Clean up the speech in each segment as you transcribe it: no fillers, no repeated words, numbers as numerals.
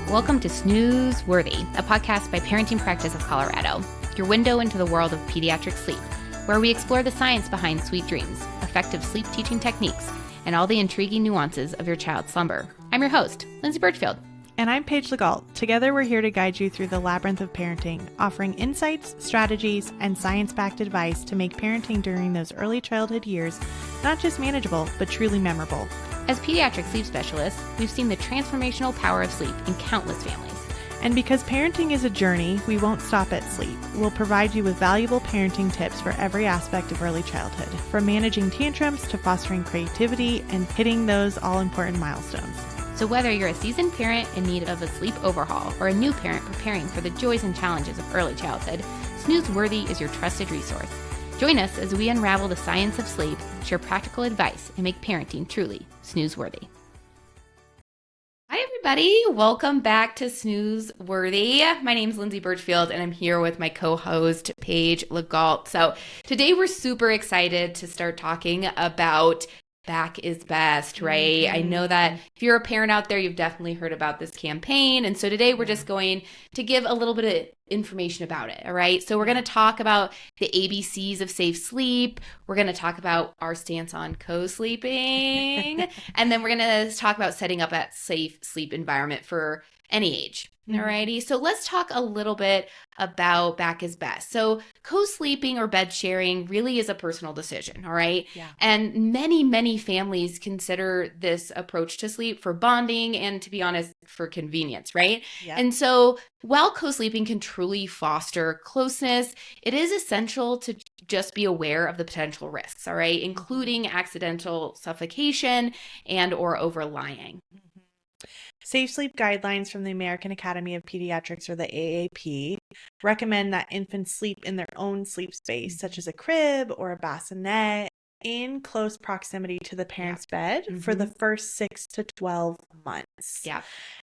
Welcome to Snooze Worthy, a podcast by Parenting Practice of Colorado, your window into the world of pediatric sleep, where we explore the science behind sweet dreams, effective sleep teaching techniques, and all the intriguing nuances of your child's slumber. I'm your host, Lindsay Birchfield. And I'm Paige Legault. Together, we're here to guide you through the labyrinth of parenting, offering insights, strategies, and science-backed advice to make parenting during those early childhood years not just manageable, but truly memorable. As pediatric sleep specialists, we've seen the transformational power of sleep in countless families. And because parenting is a journey, we won't stop at sleep. We'll provide you with valuable parenting tips for every aspect of early childhood, from managing tantrums to fostering creativity and hitting those all-important milestones. So whether you're a seasoned parent in need of a sleep overhaul or a new parent preparing for the joys and challenges of early childhood, Snooze Worthy is your trusted resource. Join us as we unravel the science of sleep, share practical advice, and make parenting truly snooze-worthy. Hi, everybody. Welcome back to Snooze Worthy. My name is Lindsay Birchfield, and I'm here with my co-host, Paige Legault. So today we're super excited to start talking about back is best, right? I know that if you're a parent out there, you've definitely heard about this campaign. And so today we're just going to give a little bit of information about it, all right? So we're going to talk about the ABCs of safe sleep. We're going to talk about our stance on co-sleeping. And then we're going to talk about setting up that safe sleep environment for any age. Alrighty, so let's talk a little bit about back is best. So co-sleeping or bed sharing really is a personal decision, all right? Yeah. And many families consider this approach to sleep for bonding and, to be honest, for convenience, right? Yeah. And so while co-sleeping can truly foster closeness, it is essential to just be aware of the potential risks, all right? Including accidental suffocation and or overlying. Safe sleep guidelines from the American Academy of Pediatrics, or the AAP, recommend that infants sleep in their own sleep space, such as a crib or a bassinet, in close proximity to the parent's bed for the first 6 to 12 months. Yeah.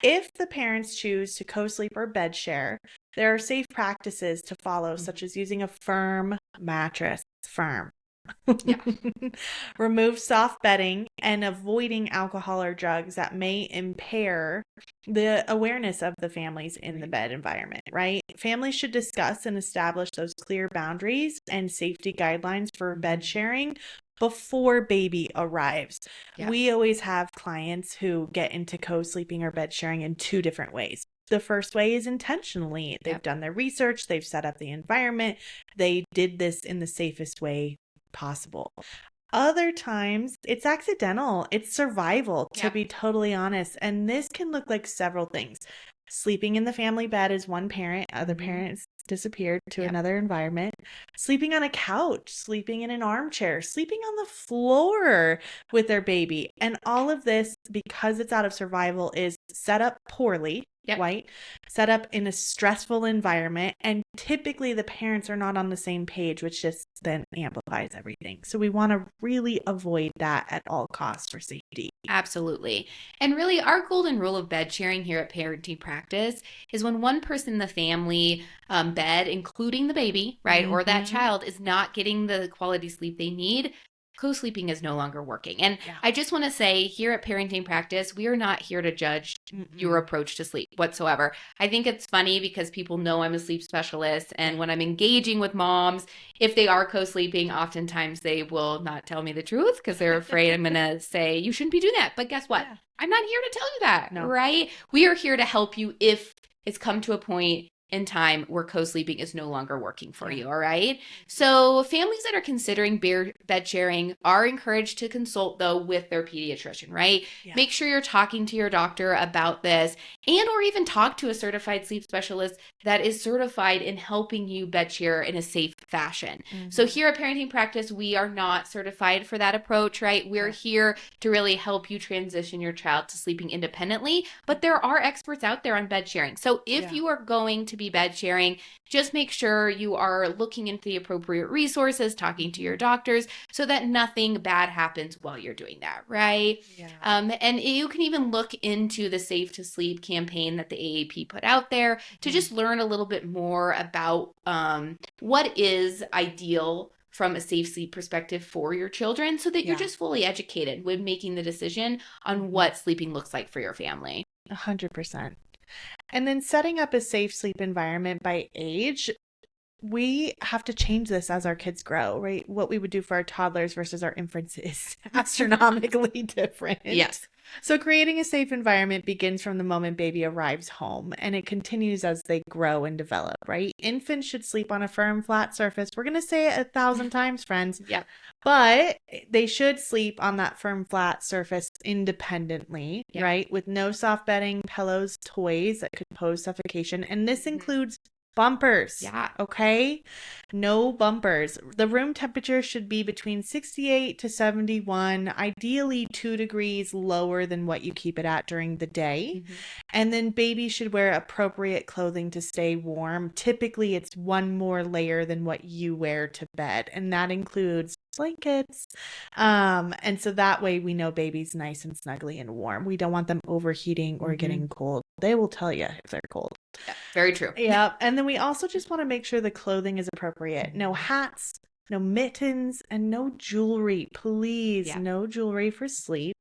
If the parents choose to co-sleep or bed share, there are safe practices to follow, such as using a firm mattress. Yeah. Remove soft bedding and avoiding alcohol or drugs that may impair the awareness of the families in the bed environment, right? Families should discuss and establish those clear boundaries and safety guidelines for bed sharing before baby arrives. Yeah. We always have clients who get into co-sleeping or bed sharing in two different ways. The first way is intentionally. They've done their research, they've set up the environment, they did this in the safest way possible. Other times it's accidental, it's survival, to be totally honest. And this can look like several things. Sleeping in the family bed is one parent, other parents disappeared to another environment. Sleeping on a couch, sleeping in an armchair, sleeping on the floor with their baby. And all of this, because it's out of survival, is set up poorly. Right? Set up in a stressful environment, and typically the parents are not on the same page, which just then amplifies everything. So we want to really avoid that at all costs for safety. Absolutely. And really, our golden rule of bed sharing here at Parenting Practice is when one person in the family bed, including the baby, right, or that child, is not getting the quality sleep they need, co-sleeping is no longer working. And I just want to say, here at Parenting Practice, we are not here to judge your approach to sleep whatsoever. I think it's funny because people know I'm a sleep specialist, and when I'm engaging with moms, if they are co-sleeping, oftentimes they will not tell me the truth because they're afraid I'm going to say, you shouldn't be doing that. But guess what? I'm not here to tell you that, right? We are here to help you if it's come to a point in time where co-sleeping is no longer working for you, all right? So families that are considering bed sharing are encouraged to consult, though, with their pediatrician, right? Make sure you're talking to your doctor about this, and or even talk to a certified sleep specialist that is certified in helping you bed share in a safe fashion. So here at Parenting Practice, we are not certified for that approach, right? We're here to really help you transition your child to sleeping independently, but there are experts out there on bed sharing. So if you are going to be bed sharing, just make sure you are looking into the appropriate resources, talking to your doctors, so that nothing bad happens while you're doing that, right? And you can even look into the Safe to Sleep campaign that the AAP put out there to just learn a little bit more about what is ideal from a safe sleep perspective for your children, so that you're just fully educated when making the decision on what sleeping looks like for your family. 100%. And then setting up a safe sleep environment by age, we have to change this as our kids grow, right? What we would do for our toddlers versus our infants is astronomically different. Yes. So, creating a safe environment begins from the moment baby arrives home and it continues as they grow and develop, right? Infants should sleep on a firm, flat surface. We're going to say it 1,000 times, friends. Yep. But they should sleep on that firm, flat surface independently, Yep. right? With no soft bedding, pillows, toys that could pose suffocation. And this includes bumpers. Yeah. Okay. No bumpers. The room temperature should be between 68 to 71, ideally 2 degrees lower than what you keep it at during the day. And then babies should wear appropriate clothing to stay warm. Typically, it's one more layer than what you wear to bed, and that includes blankets. And so that way we know baby's nice and snuggly and warm. We don't want them overheating or getting cold. They will tell you if they're cold. Yeah, very true. Yeah. And then we also just want to make sure the clothing is appropriate. No hats, no mittens, and no jewelry. Please, no jewelry for sleep.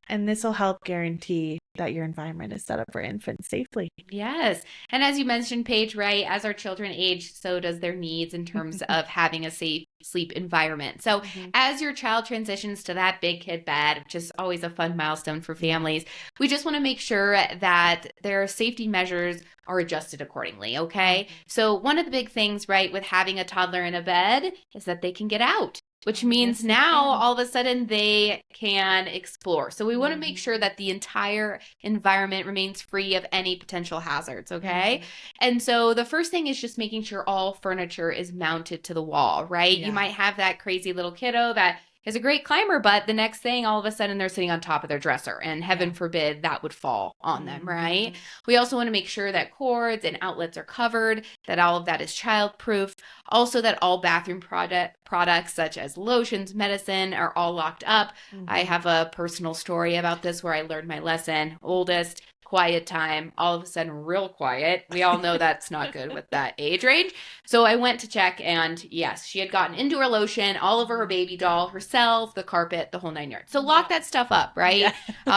And this will help guarantee that your environment is set up for infants safely. Yes. And as you mentioned, Paige, right, as our children age, so does their needs in terms of having a safe sleep environment. So as your child transitions to that big kid bed, which is always a fun milestone for families, we just want to make sure that their safety measures are adjusted accordingly, okay? So one of the big things, right, with having a toddler in a bed is that they can get out, which means now all of a sudden they can explore. So we want to make sure that the entire environment remains free of any potential hazards, okay? And so the first thing is just making sure all furniture is mounted to the wall, right? You might have that crazy little kiddo that is a great climber, but the next thing, all of a sudden, they're sitting on top of their dresser, and heaven forbid that would fall on them, right? We also want to make sure that cords and outlets are covered, that all of that is childproof. Also, that all bathroom products such as lotions, medicine are all locked up. I have a personal story about this where I learned my lesson. Oldest, quiet time, all of a sudden real quiet. We all know that's not good with that age range. So I went to check, and yes, she had gotten indoor lotion all over her baby doll, herself, the carpet, the whole 9 yards. So lock that stuff up, right?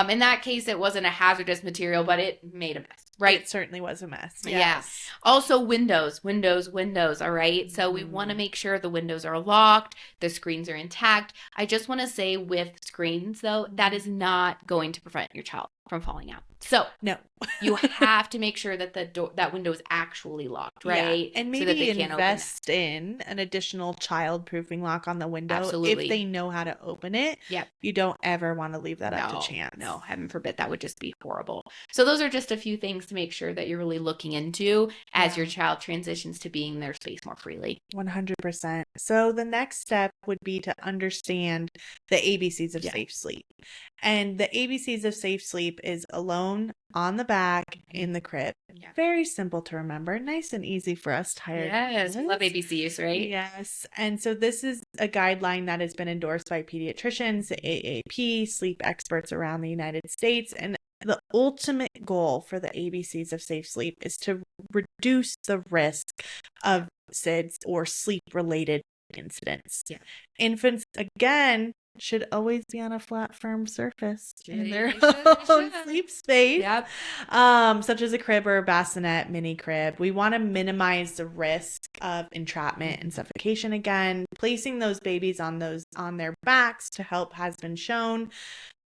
In that case, it wasn't a hazardous material, but it made a mess. Right. It certainly was a mess. Yes. Yeah. Also windows. All right. So we want to make sure the windows are locked, the screens are intact. I just want to say with screens though, that is not going to prevent your child from falling out. So no, you have to make sure that that window is actually locked, right? And maybe so that they can't invest in an additional child-proofing lock on the window. Absolutely. If they know how to open it. Yep. You don't ever want to leave that up to chance. No, heaven forbid. That would just be horrible. So those are just a few things to make sure that you're really looking into as your child transitions to being in their space more freely. 100%. So the next step would be to understand the ABCs of safe sleep. And the ABCs of safe sleep is alone, on the back, in the crib. Very simple to remember. Nice and easy for us tired. Yes, love ABCs, right? Yes. And so this is a guideline that has been endorsed by pediatricians, AAP, sleep experts around the United States. And the ultimate goal for the ABCs of safe sleep is to reduce the risk of SIDS or sleep-related incidents. Infants, again, should always be on a flat, firm surface in their own sleep space, such as a crib or a bassinet mini crib. We want to minimize the risk of entrapment and suffocation. Again, placing those babies on their backs to help has been shown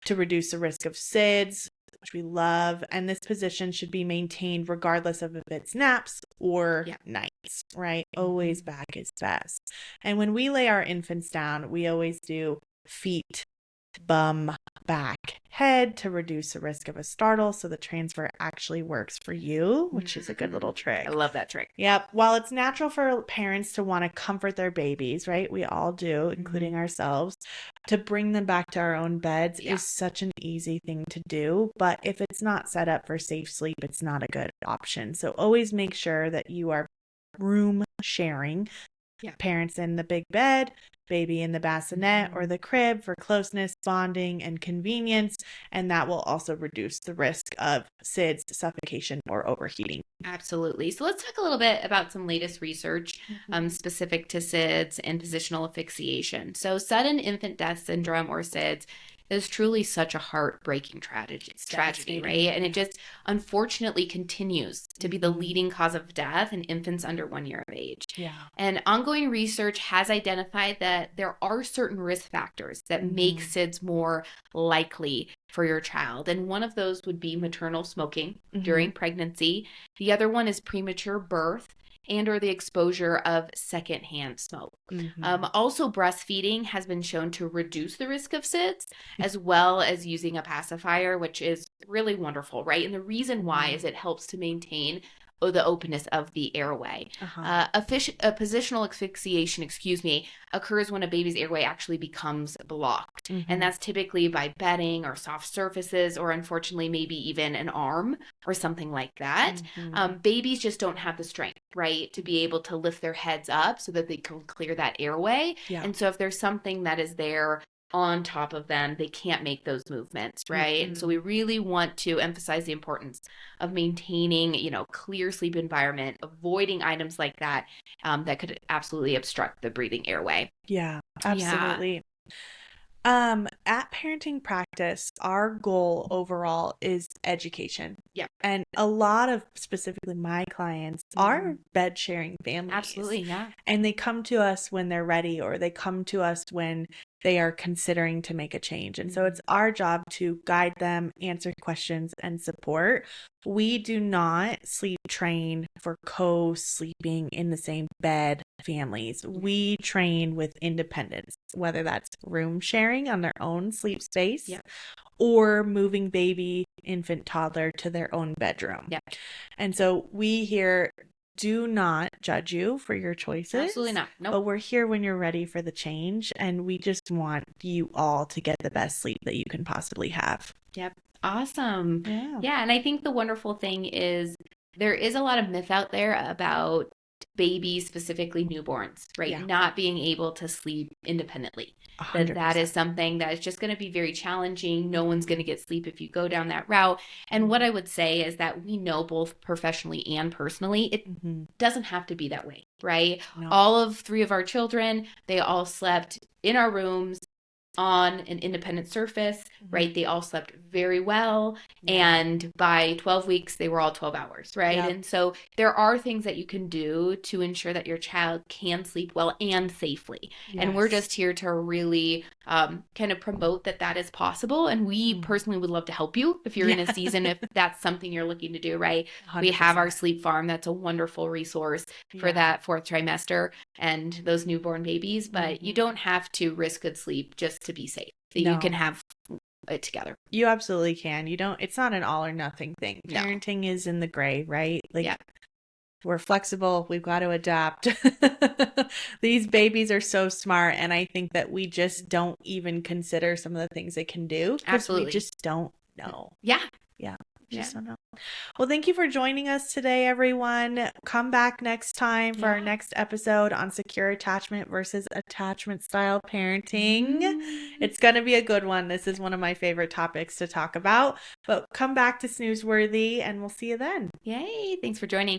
to reduce the risk of SIDS, which we love. And this position should be maintained regardless of if it's naps or nights, right? Always back is best. And when we lay our infants down, we always do feet, bum, back, head to reduce the risk of a startle. So the transfer actually works for you, which is a good little trick. I love that trick. Yep. While it's natural for parents to want to comfort their babies, right? We all do, including ourselves. To bring them back to our own beds is such an easy thing to do. But if it's not set up for safe sleep, it's not a good option. So always make sure that you are room sharing. Parents in the big bed, baby in the bassinet or the crib for closeness, bonding, and convenience. And that will also reduce the risk of SIDS, suffocation, or overheating. Absolutely. So let's talk a little bit about some latest research specific to SIDS and positional asphyxiation. So sudden infant death syndrome, or SIDS, is truly such a heartbreaking It's tragedy, devastating. right? And Yeah. it just unfortunately continues to be the Mhm. leading cause of death in infants under 1 year of age. Yeah. And ongoing research has identified that there are certain risk factors that make Mhm. SIDS more likely for your child. And one of those would be maternal smoking Mhm. during pregnancy. The other one is premature birth and or the exposure of secondhand smoke. Mhm. Also, breastfeeding has been shown to reduce the risk of SIDS, as well as using a pacifier, which is really wonderful, right? And the reason why is Mhm. it helps to maintain the openness of the airway. Uh-huh. A positional asphyxiation, occurs when a baby's airway actually becomes blocked. And Mhm. that's typically by bedding or soft surfaces, or unfortunately, maybe even an arm or something like that. Mhm. Babies just don't have the strength, right, to be able to lift their heads up so that they can clear that airway. Yeah. And so if there's something that is there on top of them, they can't make those movements, right? And so we Mhm. really want to emphasize the importance of maintaining, clear sleep environment, avoiding items like that that could absolutely obstruct the breathing airway. Yeah, Yeah. absolutely. At Parenting Practice, our goal overall is education. Yeah. And a lot of specifically my clients are bed sharing families. Absolutely. Yeah. And they come to us when they're ready, or they come to us when they are considering to make a change. And so it's our job to guide them, answer questions, and support. We do not sleep train for co-sleeping in the same bed families. We train with independence, whether that's room sharing on their own sleep space, Yeah. or moving baby, infant, toddler to their own bedroom. Yeah. And so we here do not judge you for your Absolutely choices, not. Nope. but we're here when you're ready for the change. And we just want you all to get the best sleep that you can possibly have. Yep. Awesome. Yeah. Yeah. And I think the wonderful thing is there is a lot of myth out there about babies, specifically newborns, right? Yeah. Not being able to sleep independently. That is 100%. something that is just going to be very challenging. No one's going to get sleep if you go down that route. And what I would say is that we know both professionally and personally, it Mm-hmm. doesn't have to be that way, right? No. All of three of our children, they all slept in our rooms on an independent surface, right? They all slept very well. Yeah. And by 12 weeks, they were all 12 hours, right? Yep. And so there are things that you can do to ensure that your child can sleep well and safely. And we're Yes. just here to really kind of promote that that is possible. And we personally would love to help you if you're in a Yeah. season, if that's something you're looking to do, right? We 100%. have our sleep farm. That's a wonderful resource for Yeah. that fourth trimester and those newborn babies, but you don't have to risk good sleep just to be safe. That you can No. have it together. You absolutely can. You don't, it's not an all or nothing thing. No. Parenting is in the gray, right? Like, Yeah. we're flexible. We've got to adapt. These babies are so smart. And I think that we just don't even consider some of the things they can do because we Absolutely. just don't know. Yeah. Yeah. Just Yeah. don't know. Well, thank you for joining us today, everyone. Come back next time for our Yeah. next episode on secure attachment versus attachment style parenting. It's going to be a good one. This is one of my favorite topics to talk about. But come back to Snooze Worthy, and we'll see you then. Yay. Thanks for joining.